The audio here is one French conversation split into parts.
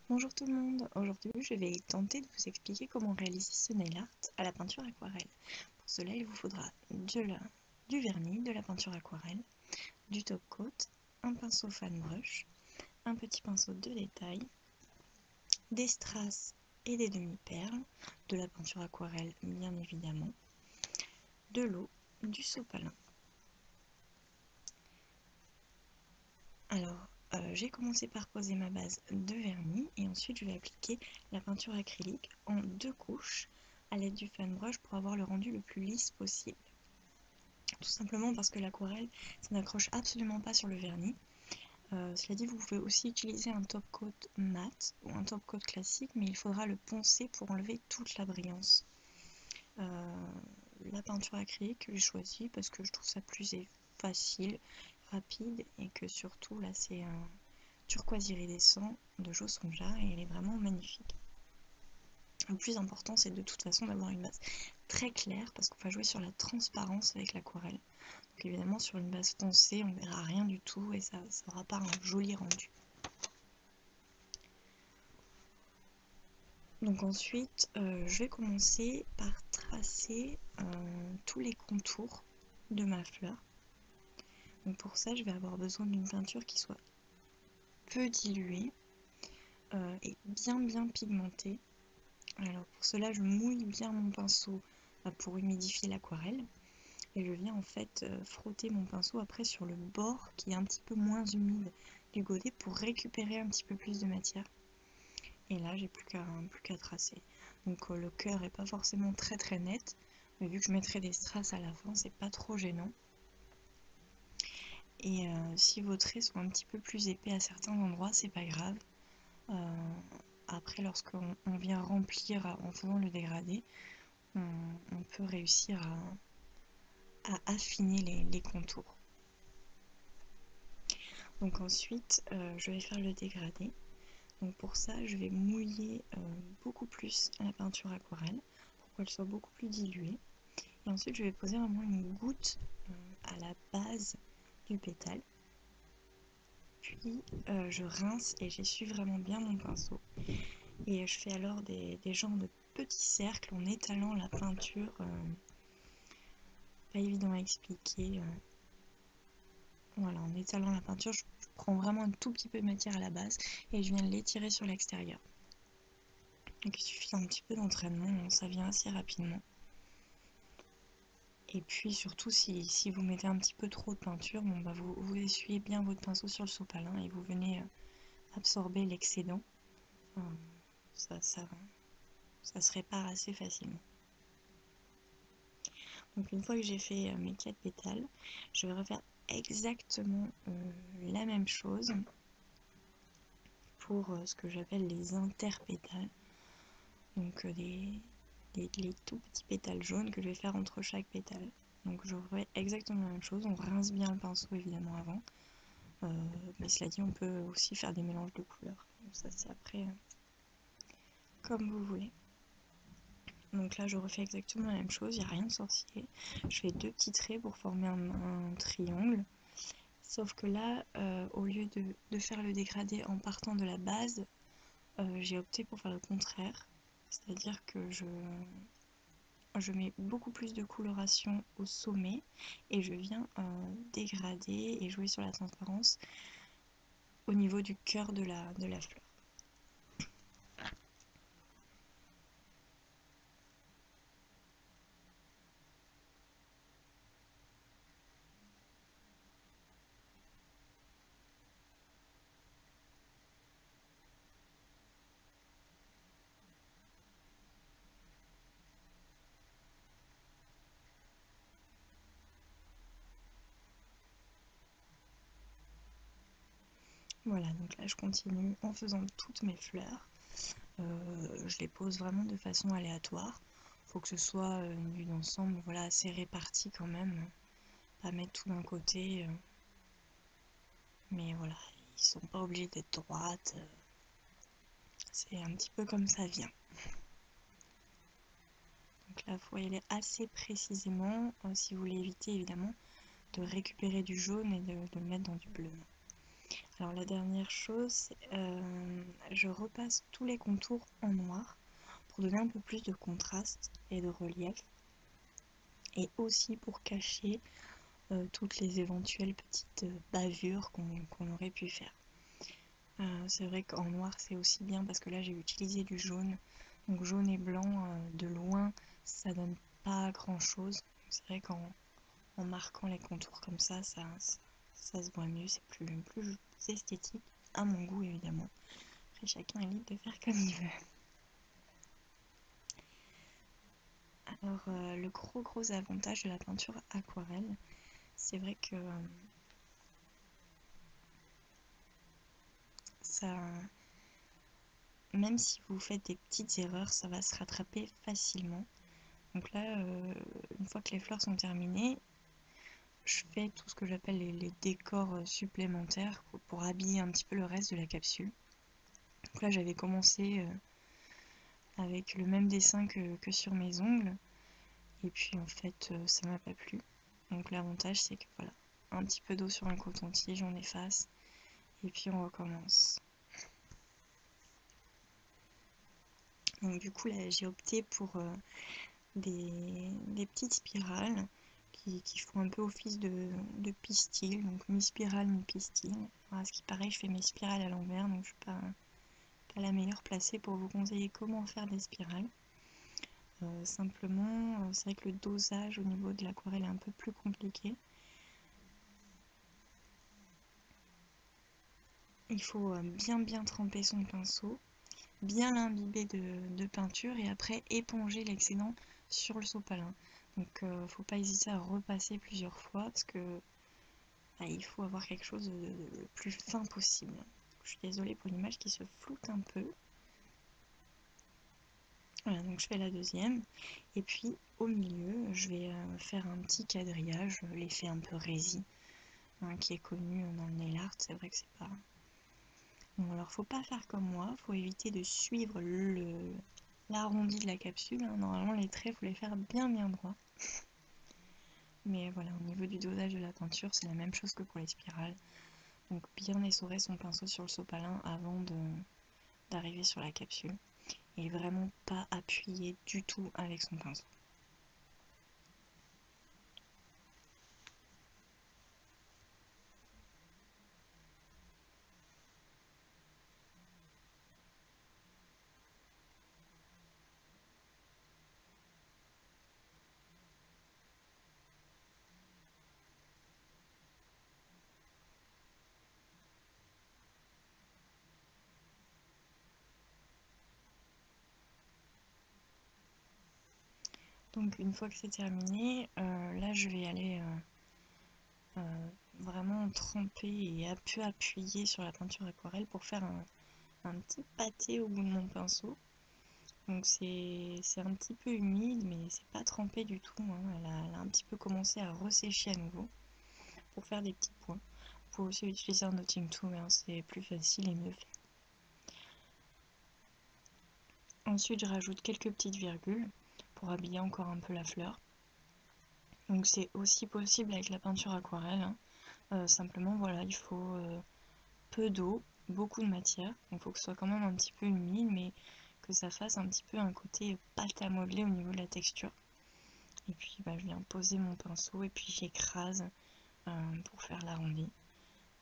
Bonjour tout le monde, aujourd'hui je vais tenter de vous expliquer comment réaliser ce nail art à la peinture aquarelle. Pour cela il vous faudra du vernis, de la peinture aquarelle, du top coat, un pinceau fan brush, un petit pinceau de détail, des strass et des demi-perles, de la peinture aquarelle bien évidemment, de l'eau, du sopalin. Alors j'ai commencé par poser ma base de vernis et ensuite je vais appliquer la peinture acrylique en 2 couches à l'aide du fan brush pour avoir le rendu le plus lisse possible. Tout simplement parce que l'aquarelle, ça n'accroche absolument pas sur le vernis. Cela dit, vous pouvez aussi utiliser un top coat mat ou un top coat classique, mais il faudra le poncer pour enlever toute la brillance. La peinture acrylique, j'ai choisi parce que je trouve ça plus facile, rapide et que surtout là c'est un turquoise iridescent de Jo Sonja et elle est vraiment magnifique. Le plus important c'est de toute façon d'avoir une base très claire parce qu'on va jouer sur la transparence avec l'aquarelle. Donc évidemment sur une base foncée on ne verra rien du tout et ça n'aura pas un joli rendu. Donc ensuite je vais commencer par tracer tous les contours de ma fleur. Donc pour ça je vais avoir besoin d'une peinture qui soit peu diluée et bien pigmentée. Alors pour cela je mouille bien mon pinceau pour humidifier l'aquarelle et je viens en fait frotter mon pinceau après sur le bord qui est un petit peu moins humide du godet pour récupérer un petit peu plus de matière. Et là j'ai plus qu'à tracer. Donc le cœur est pas forcément très net, mais vu que je mettrai des strass à la fin c'est pas trop gênant. Et si vos traits sont un petit peu plus épais à certains endroits c'est pas grave. Après lorsqu'on vient remplir en faisant le dégradé, on peut réussir à affiner les contours. Donc ensuite je vais faire le dégradé. Donc pour ça je vais mouiller beaucoup plus la peinture aquarelle pour qu'elle soit beaucoup plus diluée. Et ensuite je vais poser vraiment une goutte à la base du pétale. Puis je rince et j'essuie vraiment bien mon pinceau. Et je fais alors des genres de petits cercles en étalant la peinture. Pas évident à expliquer. Voilà, en étalant la peinture, je prends vraiment un tout petit peu de matière à la base et je viens l'étirer sur l'extérieur. Donc il suffit d'un petit peu d'entraînement, ça vient assez rapidement. Et puis surtout si vous mettez un petit peu trop de peinture, bon, bah vous essuyez bien votre pinceau sur le sopalin et vous venez absorber l'excédent. Ça se répare assez facilement. Donc une fois que j'ai fait mes 4 pétales, je vais refaire exactement la même chose pour ce que j'appelle les interpétales. Donc les tout petits pétales jaunes que je vais faire entre chaque pétale. Donc je refais exactement la même chose, on rince bien le pinceau évidemment avant. Mais cela dit, on peut aussi faire des mélanges de couleurs. Ça c'est après comme vous voulez. Donc là je refais exactement la même chose, il n'y a rien de sorcier. Je fais 2 petits traits pour former un triangle. Sauf que là, au lieu de faire le dégradé en partant de la base, j'ai opté pour faire le contraire. C'est-à-dire que je mets beaucoup plus de coloration au sommet et je viens dégrader et jouer sur la transparence au niveau du cœur de la fleur. Voilà, donc là je continue en faisant toutes mes fleurs. Je les pose vraiment de façon aléatoire. Faut que ce soit une vue d'ensemble, voilà, assez répartie quand même. Pas mettre tout d'un côté. Mais voilà, ils sont pas obligés d'être droites. C'est un petit peu comme ça vient. Donc là, il faut y aller assez précisément si vous voulez éviter évidemment de récupérer du jaune et de le mettre dans du bleu. Alors la dernière chose, je repasse tous les contours en noir pour donner un peu plus de contraste et de relief, et aussi pour cacher toutes les éventuelles petites bavures qu'on aurait pu faire. C'est vrai qu'en noir c'est aussi bien parce que là j'ai utilisé du jaune, donc jaune et blanc de loin ça donne pas grand chose. C'est vrai qu'en marquant les contours comme ça se voit mieux, c'est plus esthétique, à mon goût évidemment. Après chacun est libre de faire comme il veut. Alors le gros avantage de la peinture aquarelle, c'est vrai que ça, même si vous faites des petites erreurs, ça va se rattraper facilement. Donc là, une fois que les fleurs sont terminées, je fais tout ce que j'appelle les décors supplémentaires pour habiller un petit peu le reste de la capsule. Donc là, j'avais commencé avec le même dessin que sur mes ongles, et puis en fait, ça m'a pas plu. Donc l'avantage, c'est que voilà, un petit peu d'eau sur un coton-tige, on efface, et puis on recommence. Donc du coup, là, j'ai opté pour des petites spirales qui font un peu office de pistil, donc mi-spirale, mi-pistil. Voilà, ce qui paraît, je fais mes spirales à l'envers, donc je suis pas la meilleure placée pour vous conseiller comment faire des spirales. Simplement, c'est vrai que le dosage au niveau de l'aquarelle est un peu plus compliqué. Il faut bien tremper son pinceau, bien l'imbiber de peinture et après éponger l'excédent sur le sopalin. Donc faut pas hésiter à repasser plusieurs fois parce que il faut avoir quelque chose de le plus fin possible. Je suis désolée pour l'image qui se floute un peu. Voilà, donc je fais la deuxième. Et puis au milieu, je vais faire un petit quadrillage, l'effet un peu rési, hein, qui est connu dans le nail art. C'est vrai que c'est pas... Bon, alors faut pas faire comme moi, faut éviter de suivre l'arrondi de la capsule, hein. Normalement les traits, faut les faire bien droits. Mais voilà, au niveau du dosage de la peinture, c'est la même chose que pour les spirales. Donc bien essorer son pinceau sur le sopalin avant d'arriver sur la capsule. Et vraiment pas appuyer du tout avec son pinceau. Donc une fois que c'est terminé, là je vais aller vraiment tremper et un peu appuyer sur la peinture aquarelle pour faire un petit pâté au bout de mon pinceau. Donc c'est un petit peu humide mais c'est pas trempé du tout, hein. Elle a un petit peu commencé à ressécher à nouveau pour faire des petits points. Vous pouvez aussi utiliser un notting tool, hein, c'est plus facile et mieux fait. Ensuite je rajoute quelques petites virgules pour habiller encore un peu la fleur. Donc c'est aussi possible avec la peinture aquarelle, hein. Simplement voilà, il faut peu d'eau, beaucoup de matière, donc il faut que ce soit quand même un petit peu humide, mais que ça fasse un petit peu un côté pâte à modeler au niveau de la texture. Et puis bah, je viens poser mon pinceau et puis j'écrase pour faire l'arrondi.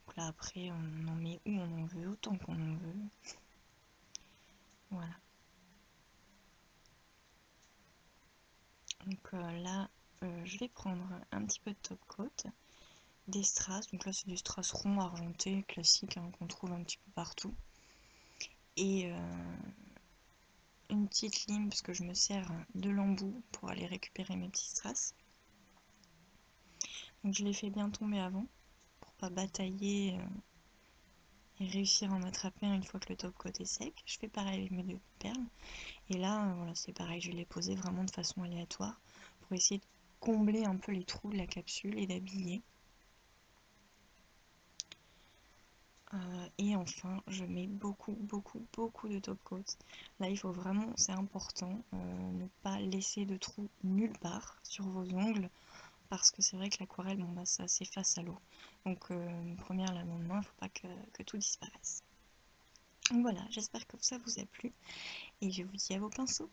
Donc là après on en met où on en veut, autant qu'on en veut. Voilà. Donc là je vais prendre un petit peu de top coat, des strass, donc là c'est des strass ronds argentés classiques, hein, qu'on trouve un petit peu partout. Et une petite lime parce que je me sers de l'embout pour aller récupérer mes petits strass. Donc je les fais bien tomber avant pour pas batailler et réussir à en attraper un une fois que le top coat est sec. Je fais pareil avec mes deux perles. Et là, voilà, c'est pareil, je vais les poser vraiment de façon aléatoire pour essayer de combler un peu les trous de la capsule et d'habiller. Et enfin, je mets beaucoup de top coat. Là, il faut vraiment, c'est important, ne pas laisser de trous nulle part sur vos ongles, parce que c'est vrai que l'aquarelle, bon, bah, ça s'efface à l'eau. Donc, première l'amendement, il ne faut pas que tout disparaisse. Donc voilà, j'espère que ça vous a plu et je vous dis à vos pinceaux.